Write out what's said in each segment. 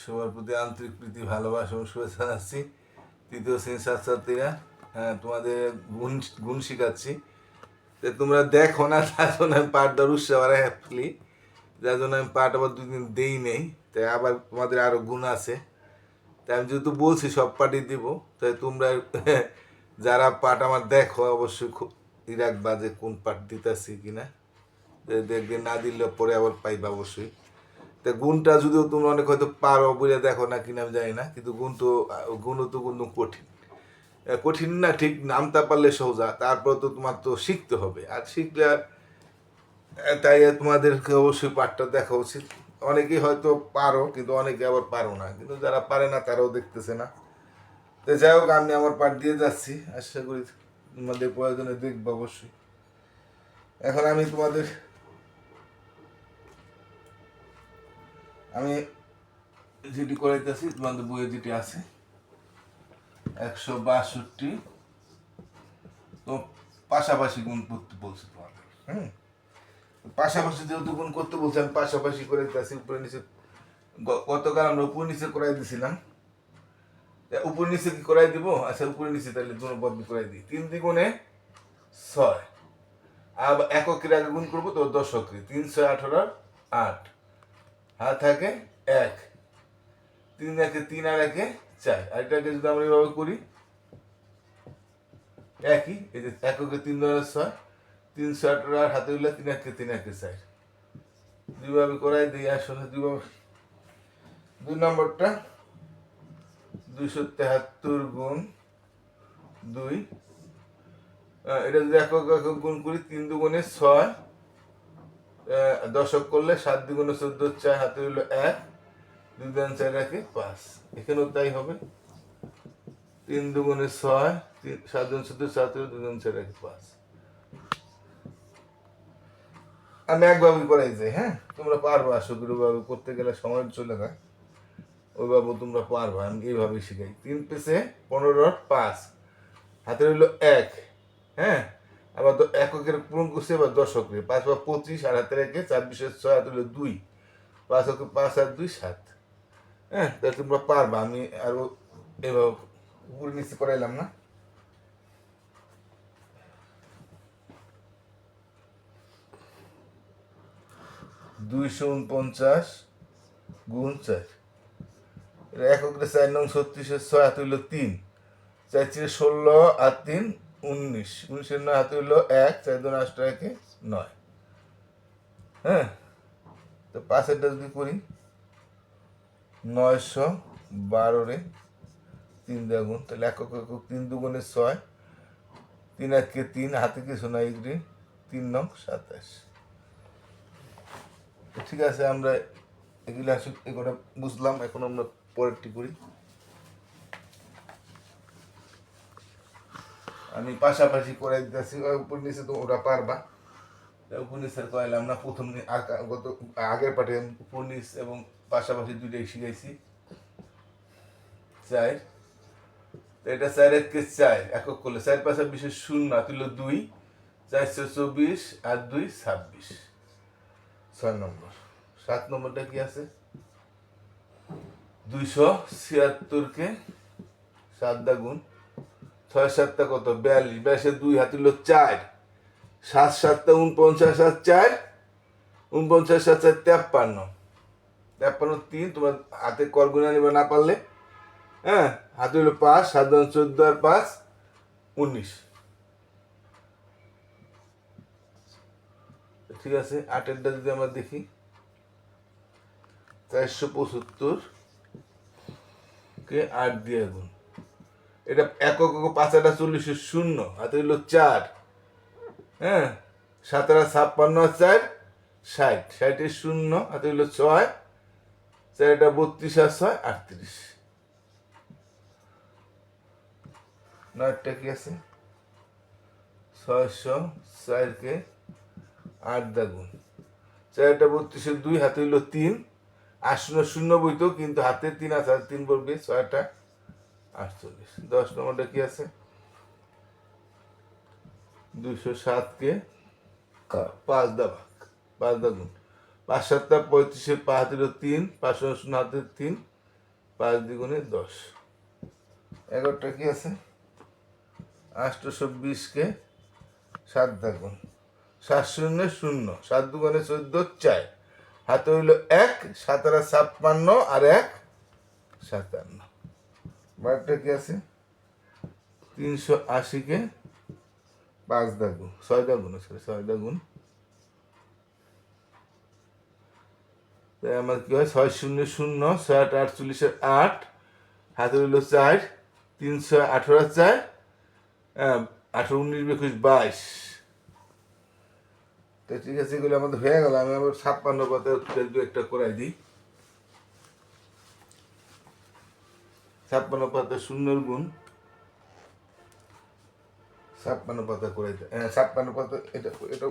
সবার প্রতি আন্তরিক প্রীতি ভালোবাসা এবং শুভেচ্ছা জানাচ্ছি। তৃতীয় শ্রেণীর ছাত্রছাত্রীরা, হ্যাঁ, তোমাদের গুণ গুণ শিখাচ্ছি। তো তোমরা দেখো না, তার জন্য আমি পাঠ দেওয়ার উৎসাহ হ্যাপলি, যার জন্য আমি পাঠ আবার 2 দিন দেই নেই। তাই আবার তোমাদের আরও গুণ আছে, তাই আমি যেহেতু বলছি সব পাঠই দিব, তাই তোমরা যারা পাঠ আমার দেখো অবশ্যই খুব রাখবা যে কোন পাঠ দিতেছি কিনা। দেখবে না দিলে পরে আবার পাইবা অবশ্যই। তা গুণটা যদিও তোমরা অনেক হয়তো পারো বুঝে দেখো না কিনা আমি জানি না, কিন্তু গুণও তো কিন্তু কঠিন। কঠিন না ঠিক, নামতা পারলে সোজা, তারপর তো তোমার তো শিখতে হবে, আর শিখলে আর তাই তোমাদেরকে অবশ্যই পাঠটা দেখা উচিত। অনেকেই হয়তো পারো, কিন্তু অনেকে আবার পারো না, কিন্তু যারা পারে না তারাও দেখতেছে না। তো যাই হোক, আমি আমার পাঠ দিয়ে যাচ্ছি, আশা করি তোমাদের প্রয়োজনে দেখবো অবশ্যই। এখন আমি যেটি করাইতেছি তোমাদের বইয়ে যেটি আছে 162, তো পাশাপাশি গুণ করতে বলছে তোমাদের। পাশাপাশি যেহেতু গুণ করতে বলছে, আমি পাশাপাশি করে দিতেছি উপরে নিচে। গতকাল আমরা উপর নিচে করাই দিছিলাম, উপর নিচে কি করাই দিব? আচ্ছা, উপরে নিচে তাহলে দুটো বদলি করাই দিই। 3 দ্বিগুণে 6, আবার এককের আগে গুণ করবো তো দশকে। 3 6 18 8, হাত থাকে 1, 3 একে 3 আর একে 4। আর এটাকে যদি আমরা এভাবে করি একই, এই যে এককে 3 ধরে 6, 3 6 18 আর হাতে উঠলে 3 একে 3 একে 4। দুইভাবে করাই দিই আসলে। 2 নম্বরটা 273 গুণ 2, এটা যদি একক একক গুণ করি, 3 দুগুণে 6, দশক করলে 7 দুগুণে 14, 4 হাতে হইলো 1, 2 দুগুণ 4 একে 5। এখানেও তাই হবে, 3 দুগুণে 6, 7 দুগুণ 14, 7 2 দুগুণ 4 একে 5। আমি একভাবে করাই যাই। হ্যাঁ, তোমরা পারবা, আশা করি ওইভাবে করতে গেলে সময় চলে যায়, ওইভাবে তোমরা পারবা। আমি এইভাবেই শিখাই। 3 পেছে 15 5, হাতে রইল 1। হ্যাঁ, আবার এককের পূরণ করছে, এবার দশকে 5 বা 25, আর হাতে রেখে 4 বিশেষ 6, হাতে রইল 2, 5 ওকে 5 আর 2 7। হ্যাঁ, তাহলে তোমরা পারবা। আমি আরো এভাবে উপরে নিচে করাইলাম না। দুইশো 49 গুণ 4, এটা এককে 4 নং 36, 6 হাতে হইল 3, 4 4 16 আর 3 19, 19 9 হাতে হইল 1, 4 2 8 একে 9। হ্যাঁ, তো 5-এরটা যদি করি 912 রে 3 দিয়ে গুণ, তাহলে একক একক 3 দুগুণে 6, 3 একে 3, হাতে কিছু নাই, 3 নং 27। ঠিক আছে, আমরা এগুলো এগুলো বুঝলাম। এখন আমরা পরেরটি করি। আমি পাশাপাশি করে দিতেছি, উপর নিচে তো ওরা পারবা। উপর নিচের করাইলাম না, প্রথম আগের পাঠে উপর নিচ এবং পাশাপাশি দুইটাই শিখাইছি। 4, এটা 4 একে 4, একক করলে 4 5 বিশেষ 0, তুল 2, 4 24 আর 2 26। 6 নম্বর। 7 নম্বরটা কি আছে? 276 কে 7 দা গুণ, 6 7 কত? 42, 42 2 হাতে হলো 4, 7 7 49 আর 4, 49 7 4 53, 53 3। তোমার হাতে কর গুণা নিবে না পারলে, হ্যাঁ, হাতে হলো 5, 7 14 আর 5 19। ঠিক আছে, 8-এরটা যদি আমরা দেখি 475 কে 8 দিয়ে গুণ, এটা একক 5 আর 40 0, হাতে হইল 4, হ্যাঁ, 7 আর 56 আর 4 60, 60 0, হাতে হইল 6, 4 এটা 32 আর 6 38। 9টা কি আছে? 604 কে 8 দা গুণ, 4 এটা 32 2, হাতে হইল 3, 8 0 বইতো, কিন্তু হাতে 3 আছে, 3 বলবে, 6টা 48। 10 নম্বরটা কি আছে? 207 কে 5 দা ভাগ, 5 দা গুণ, 5 7 35, 5 হাতে 3, 5 0 হাতে 3, 5 দ্বিগুণে 10, 11টা কি আছে 820কে 7 দাগুন, 7 শূন্য 0, 7 দুগুণে 14, 4 হাতে হইল 1, 7 আর 56 আর 1 57, বারটা কি আছে 380কে 5 দাগুন, 6 দাগুন, 6 দাগুন, তাই আমার কি হয় 6 শূন্য 0, 6 8 48 8 হাতে হইল 4, 318 4, 18 19 21 22, তো ঠিক আছে এগুলো আমাদের হয়ে গেল। আমি আবার 56 পাতার দু একটা করাই দিই। 56 পাতা শূন্যর গুণ, 56 পাতা করাই দিই। 56 পাতা এটা এটা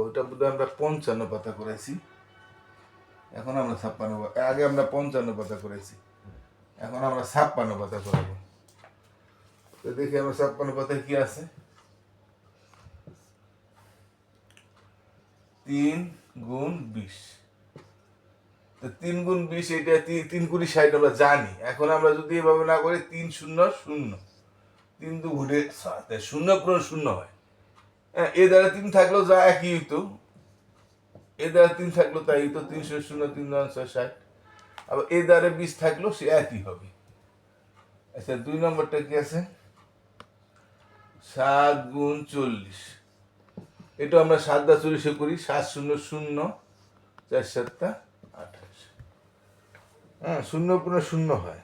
ওটা বোধহয় আমরা 55 পাতা করাইছি। এখন আমরা 56, আগে আমরা 55 পাতা করেছি, এখন আমরা 56 পাতা করাবো। তো দেখি আমরা 56 পাতায় কি আছে। 3 গুণ 20, তো 3 গুণ 20 এটা 3 কুড়ি 60 আমরা জানি। এখন আমরা যদি এভাবে না করি 3 শূন্য 0, 3 দু ঘুরে 0 পূরণ 0 হয়। হ্যাঁ, এ দ্বারা 3 থাকলেও যা একই হইতো, এ দ্বারা 3 থাকলো তাই হইতো, 3 0 0 3 9 6 60, আবার এ দ্বারা 20 থাকলেও সে একই হবে। আচ্ছা 2 নম্বরটা কি আছে 7 গুণ 40, এটা আমরা 7 দা 40 করি, 7 0 0 4 7 28, হ্যাঁ 0 পূর্ণ 0 হয়।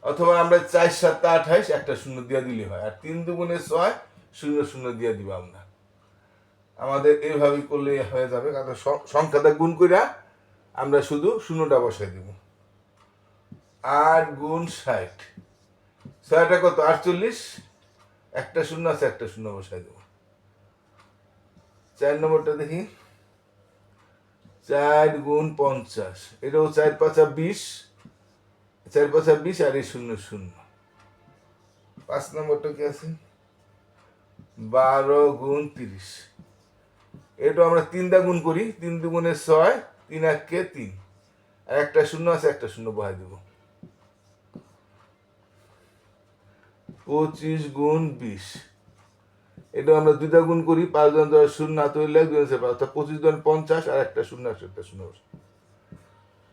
অথবা আমরা 4 7 28 একটা 0 দিয়ে দিলে হয়, আর 3 দুগুণে 6 0 0 দিয়ে দিব আমরা। আমাদের এইভাবেই করলে হয়ে যাবে, কারণ সংখ্যাটা গুণ কইরা আমরা শুধু শূন্যটা বসাই দিব। 8 গুণ 60, 6টা কত 48, একটা 0 আছে, একটা 0 বসাই দেব। 4 নম্বরটা দেখি 4 গুণ 50, এটাও 4 5 20, 4 5 20 আর এই 0 0। 5 নম্বরটা কি আছে 12 গুণ 30, এটা আমরা 3 দা গুণ করি, 3 দুগুণে 6, 3 1 3, আর একটা 0 আছে, একটা 0 বহাই দেব। 25 গুণ 20, এটা আমরা 2 দা গুণ করি, 5 জন 10 0 হাতে হইলে 2 আছে 5, 25 জন 50 আর একটা 0 আছে, একটা 0।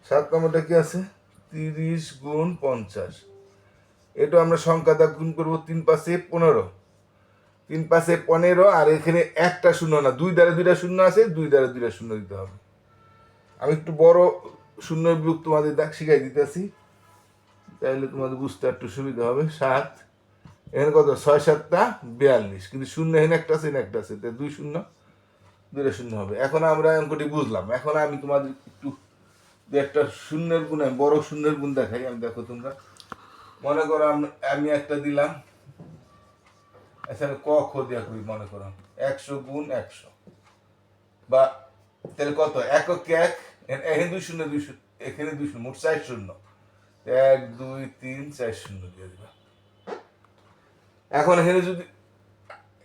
7 নম্বরটা কি আছে 30 গুণ 50, এটা আমরা সংখ্যা দা গুণ করবো, 3 5 15, 3 5 15, আর এখানে একটা 0 না, 2 দ্বারা 2টা 0 আছে, 2 দ্বারা 2টা 0 দিতে হবে। আমি একটু বড় শূন্যের বিয়োগ তোমাদের দেখ শিখাই দিতেছি, তাইলে তোমাদের বুঝতে একটু সুবিধা হবে। 7 এখানে কত 6 7 42, কিন্তু 0 এখানে একটা আছে, এখানে একটা আছে, তাই 2 0 2টা 0 হবে। এখন আমরা অঙ্কটি বুঝলাম। এখন আমি তোমাদের একটু একটা শূন্যের গুণ, বড় শূন্যের গুণ দেখাই। আমি দেখো তোমরা মনে করো আমি একটা দিলাম, এখানে ক খ দিয়া করি, মনে করো 100 গুণ 100, বা তাহলে কত একক 1, এখানে 2 0 2 0, এখানে 2 0, মোট 4 0, 1 2 3 4 0 দিয়ে দিবা। এখন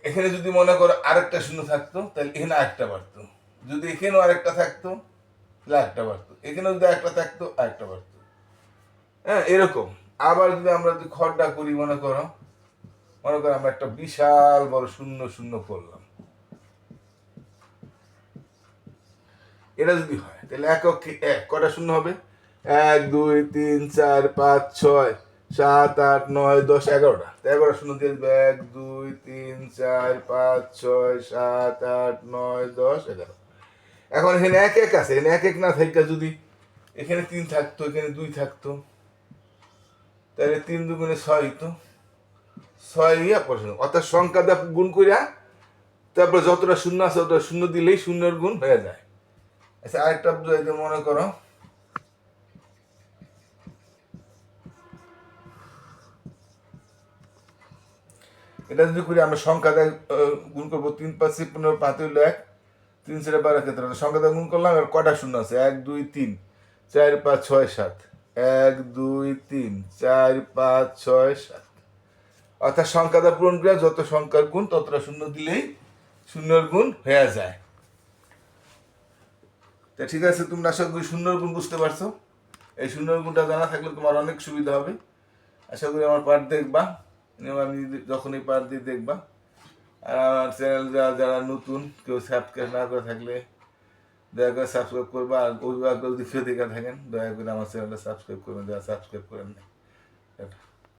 এখানে যদি মনে করো আরেকটা 0 থাকতো, তাহলে এখানে আরেকটা বাড়তো, যদি এখানেও আরেকটা থাকতো তাহলে আরেকটা বাড়তো, এখানে যদি আরেকটা থাকতো আরেকটা বাড়তো। হ্যাঁ এরকম। আবার যদি আমরা যদি খড়টা করি, মনে করো আমরা একটা বিশাল বড় 0 0 করলাম, এটা যদি হয় তাহলে একক 1 কটা 0 হবে 1 2 3 4 5 6 7 8 9 10 11টা, 11 0 দিয়ে দিবে 1 2 3 4 5 6 7 8 9 10 11। এখন এখানে 1 1 আছে, এখানে 1 1 না থাকা যদি এখানে 3 থাকতো, এখানে 2 থাকতো, তাহলে 3 দুগুণে 6 হইতো, 6 ইয়া পড়াশোনা, অর্থাৎ সংখ্যা দিয়ে গুণ করিয়া তারপরে যতটা 0 আছে ততটা 0 দিলেই শূন্যের গুণ হয়ে যায়। আচ্ছা আরেকটা মনে করো এটা যদি করি, আমরা সংখ্যা দিয়ে গুণ করবো, 3 5 15 5 হইল 1, 3 4 12 ক্ষেত্রে সংখ্যা দিয়ে গুণ করলাম, আর কটা 0 আছে 1 2 3 4 5 6 7, 1 2 3 4 5 6 7, অর্থাৎ সংখ্যা দিয়ে পূরণ করে যত সংখ্যার গুণ ততটা 0 দিলেই শূন্যের গুণ হয়ে যায়। তা ঠিক আছে, তোমরা আশা করি শূন্যের গুণ বুঝতে পারছো। এই সুন্দর গুণটা জানা থাকলে তোমার অনেক সুবিধা হবে। আশা করি আমার পাঠ দেখবা, আমি যখন এই পাঠ দিয়ে দেখবা। আর আমার চ্যানেল যারা যারা নতুন কেউ সাবস্ক্রাইব না করে থাকলে দয়া করে সাবস্ক্রাইব করবা। আর অভিভাবক যদি ফিরে দেখে থাকেন দয়া করে আমার চ্যানেলটা সাবস্ক্রাইব করবেন, যারা সাবস্ক্রাইব করেন না।